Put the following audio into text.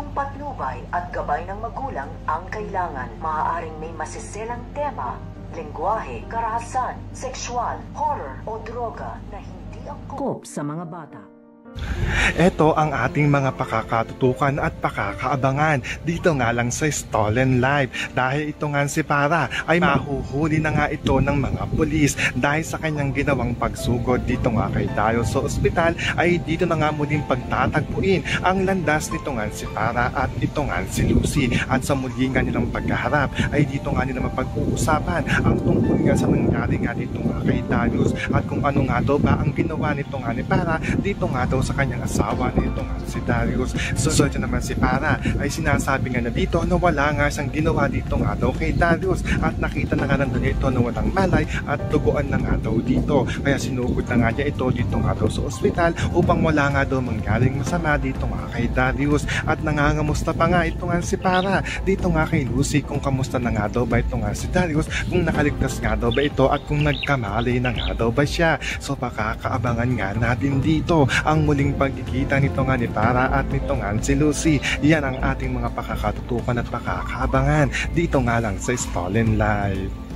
Hustong patnubay at gabay ng magulang ang kailangan. Maaaring may masiselang tema, lengguwahe, karahasan, sexual, horror o droga na hindi angkop sa mga bata. Ito ang ating mga pakakatutukan at pakakaabangan dito nga lang sa Stolen Life. Dahil ito nga si Para ay mahuhuli na nga ito ng mga pulis dahil sa kanyang ginawang pagsugod dito nga kay Dayo sa ospital ay dito na nga muling pagtatagpuin ang landas nito nga si Para at ito nga si Lucy. At sa muli nga nilang pagkaharap ay dito nga nila mapag-uusapan ang tungkol nga sa nangyari nga dito nga kay Darius at kung ano nga daw ba ang ginawa nito nga ni Para dito nga daw sa kanyang asawa nito nga si Darius. So ito naman si Para ay sinasabi nga na dito na wala nga siyang ginawa dito nga daw kay Darius at nakita na nga nandun ito na walang malay at duguan na nga daw dito. Kaya sinugod na nga niya ito dito nga daw sa ospital upang wala nga daw manggaling masama dito nga kay Darius at nangangamusta pa nga ito nga si Para dito nga kay Lucy kung kamusta na nga daw ba ito nga si Darius, kung nakaligtas nga daw ba ito at kung nagkamali na nga daw ba siya. So pakakaabangan nga natin dito ang muling pagkikita nito nga ni Para at nito nga si Lucy. Yan ang ating mga pakakatutukan at pakakaabangan dito nga lang sa Stolen Life.